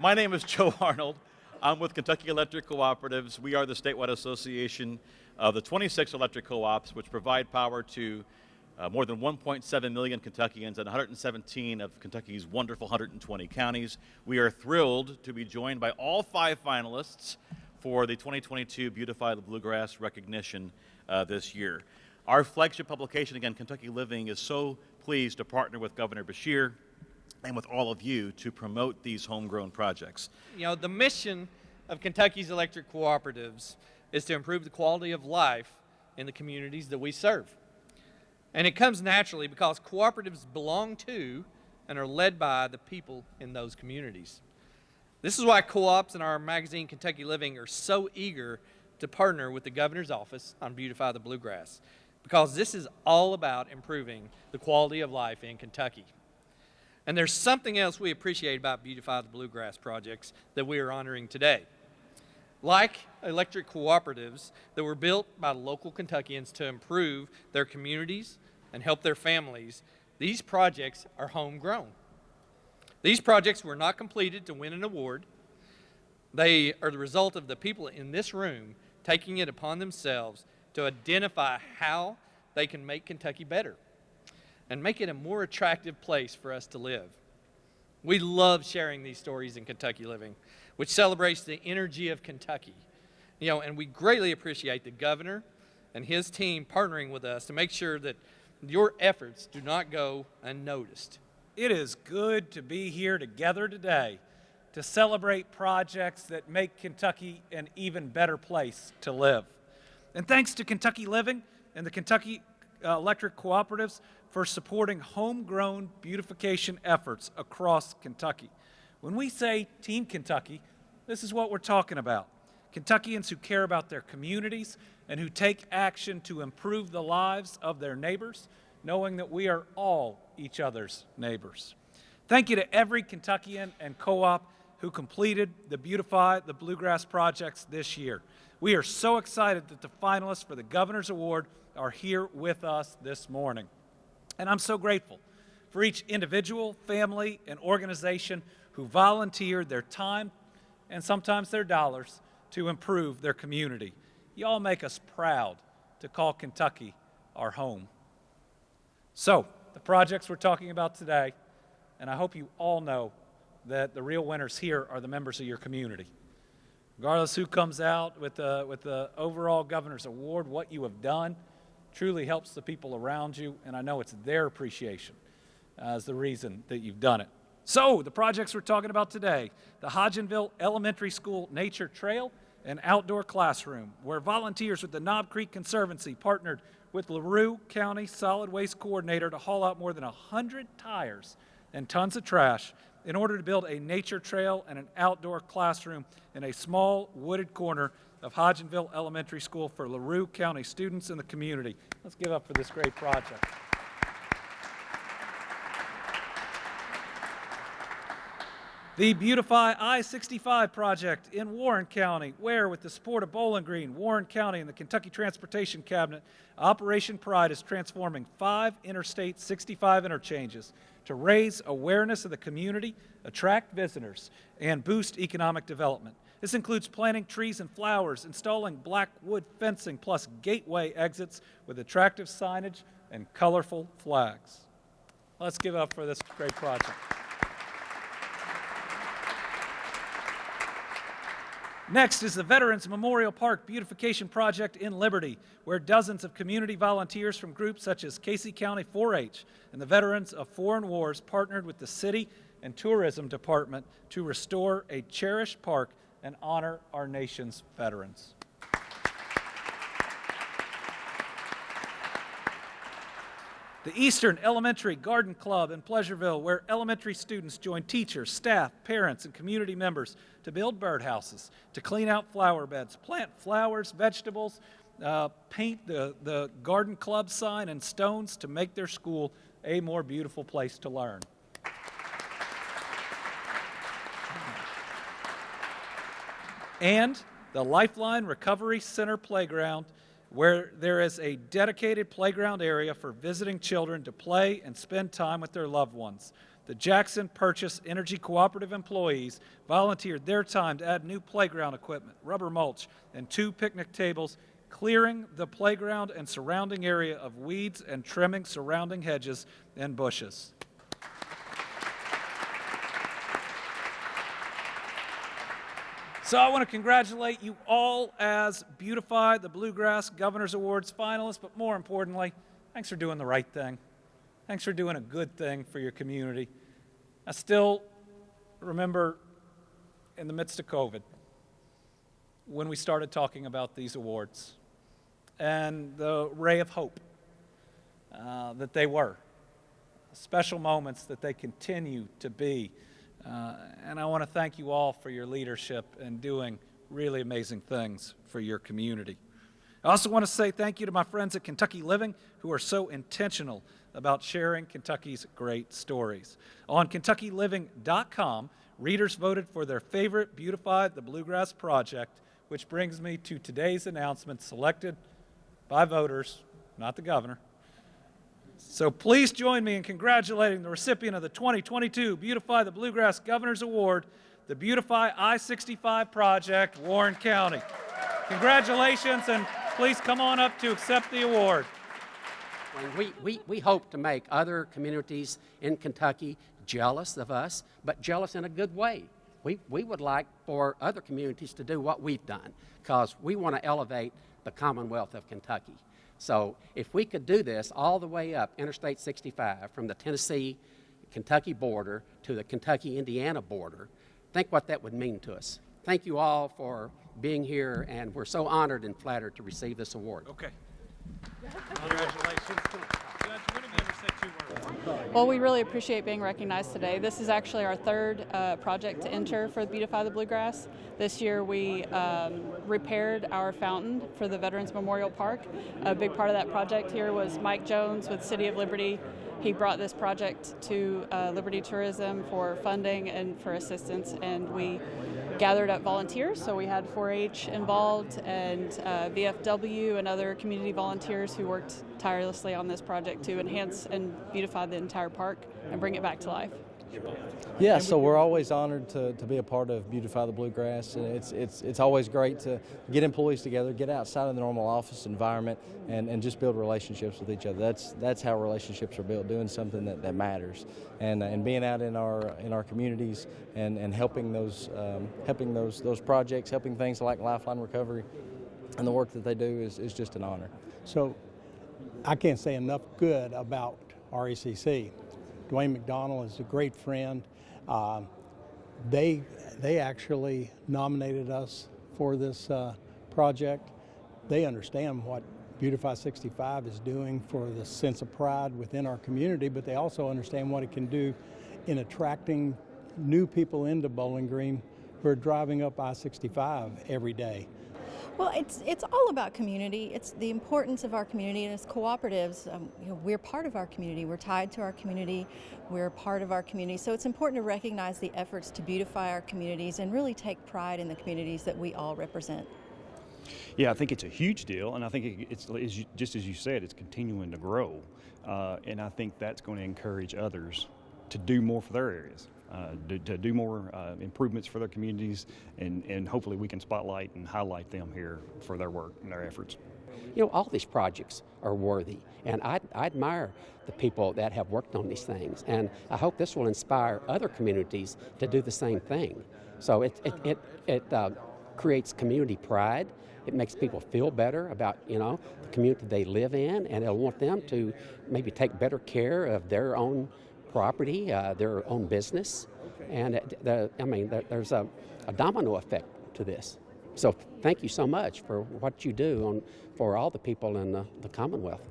My name is Joe Arnold. I'm with Kentucky Electric Cooperatives. We are the statewide association of the 26 electric co-ops, which provide power to more than 1.7 million Kentuckians and 117 of Kentucky's wonderful 120 counties. We are thrilled to be joined by all 5 finalists for the 2022 Beautify the Bluegrass recognition this year. Our flagship publication, again, Kentucky Living, is so pleased to partner with Governor Beshear and with all of you to promote these homegrown projects. You know, the mission of Kentucky's electric cooperatives is to improve the quality of life in the communities that we serve. And it comes naturally because cooperatives belong to and are led by the people in those communities. This is why co-ops in our magazine Kentucky Living are so eager to partner with the Governor's office on Beautify the Bluegrass, because this is all about improving the quality of life in Kentucky. And there's something else we appreciate about Beautify the Bluegrass projects that we are honoring today. Like electric cooperatives that were built by local Kentuckians to improve their communities and help their families, these projects are homegrown. These projects were not completed to win an award. They are the result of the people in this room taking it upon themselves to identify how they can make Kentucky better and make it a more attractive place for us to live. We love sharing these stories in Kentucky Living, which celebrates the energy of Kentucky. And we greatly appreciate the governor and his team partnering with us to make sure that your efforts do not go unnoticed. It is good to be here together today to celebrate projects that make Kentucky an even better place to live. And thanks to Kentucky Living and the Kentucky Electric Cooperatives for supporting homegrown beautification efforts across Kentucky. When we say Team Kentucky, this is what we're talking about. Kentuckians who care about their communities and who take action to improve the lives of their neighbors, knowing that we are all each other's neighbors. Thank you to every Kentuckian and co-op who completed the Beautify the Bluegrass projects this year. We are so excited that the finalists for the Governor's Award are here with us this morning. And I'm so grateful for each individual, family, and organization who volunteered their time and sometimes their dollars to improve their community. You all make us proud to call Kentucky our home. So, the projects we're talking about today, and I hope you all know that the real winners here are the members of your community. Regardless who comes out with the overall Governor's Award, what you have done truly helps the people around you, and I know it's their appreciation as the reason that you've done it. So, the projects we're talking about today, the Hodgenville Elementary School Nature Trail and Outdoor Classroom, where volunteers with the Knob Creek Conservancy partnered with LaRue County Solid Waste Coordinator to haul out more than 100 tires and tons of trash in order to build a nature trail and an outdoor classroom in a small wooded corner of Hodgenville Elementary School for LaRue County students in the community. Let's give up for this great project. The Beautify I-65 Project in Warren County, where with the support of Bowling Green, Warren County, and the Kentucky Transportation Cabinet, Operation Pride is transforming 5 Interstate 65 interchanges to raise awareness of the community, attract visitors, and boost economic development. This includes planting trees and flowers, installing black wood fencing, plus gateway exits with attractive signage and colorful flags. Let's give up for this great project. Next is the Veterans Memorial Park Beautification Project in Liberty, where dozens of community volunteers from groups such as Casey County 4-H and the Veterans of Foreign Wars partnered with the City and Tourism Department to restore a cherished park and honor our nation's veterans. The Eastern Elementary Garden Club in Pleasureville, where elementary students join teachers, staff, parents, and community members to build birdhouses, to clean out flower beds, plant flowers, vegetables, paint the garden club sign and stones to make their school a more beautiful place to learn. And the Lifeline Recovery Center Playground where there is a dedicated playground area for visiting children to play and spend time with their loved ones. The Jackson Purchase Energy Cooperative employees volunteered their time to add new playground equipment, rubber mulch, and 2 picnic tables, clearing the playground and surrounding area of weeds and trimming surrounding hedges and bushes. So I want to congratulate you all as Beautify the Bluegrass Governor's Awards finalists, but more importantly, thanks for doing the right thing. Thanks for doing a good thing for your community. I still remember in the midst of COVID when we started talking about these awards and the ray of hope that they were, special moments that they continue to be. And I want to thank you all for your leadership and doing really amazing things for your community. I also want to say thank you to my friends at Kentucky Living who are so intentional about sharing Kentucky's great stories. On KentuckyLiving.com, readers voted for their favorite Beautify the Bluegrass project, which brings me to today's announcement selected by voters, not the governor. So please join me in congratulating the recipient of the 2022 Beautify the Bluegrass Governor's Award, the Beautify I-65 Project, Warren County. Congratulations, and please come on up to accept the award. We hope to make other communities in Kentucky jealous of us, but jealous in a good way. We would like for other communities to do what we've done, because we want to elevate the Commonwealth of Kentucky. So if we could do this all the way up Interstate 65 from the Tennessee-Kentucky border to the Kentucky-Indiana border, think what that would mean to us. Thank you all for being here, and we're so honored and flattered to receive this award. Okay. Congratulations. Judge, what have you ever said 2 words? Well, we really appreciate being recognized today. This is actually our 3rd project to enter for Beautify the Bluegrass. This year we repaired our fountain for the Veterans Memorial Park. A big part of that project here was Mike Jones with City of Liberty. He brought this project to Liberty Tourism for funding and for assistance, and we gathered up volunteers. So we had 4-H involved and VFW and other community volunteers who worked tirelessly on this project to enhance and beautify the entire park and bring it back to life. Yeah, so we're always honored to be a part of Beautify the Bluegrass. It's always great to get employees together, get outside of the normal office environment, and just build relationships with each other. That's how relationships are built, doing something that matters, and being out in our communities and helping those projects, helping things like Lifeline Recovery, and the work that they do is just an honor. So I can't say enough good about RECC. Dwayne McDonald is a great friend. They actually nominated us for this project. They understand what Beautify 65 is doing for the sense of pride within our community, but they also understand what it can do in attracting new people into Bowling Green who are driving up I-65 every day. Well, it's all about community. It's the importance of our community, and as cooperatives, we're part of our community. We're tied to our community. We're part of our community. So it's important to recognize the efforts to beautify our communities and really take pride in the communities that we all represent. Yeah, I think it's a huge deal, and I think it's just as you said, it's continuing to grow, and I think that's going to encourage others to do more for their areas. To do more improvements for their communities, and hopefully we can spotlight and highlight them here for their work and their efforts. You know, all these projects are worthy, and I admire the people that have worked on these things, and I hope this will inspire other communities to do the same thing. So it creates community pride. It makes people feel better about, the community they live in, and it'll want them to maybe take better care of their own property, their own business, and there's a domino effect to this. So thank you so much for what you do for all the people in the Commonwealth.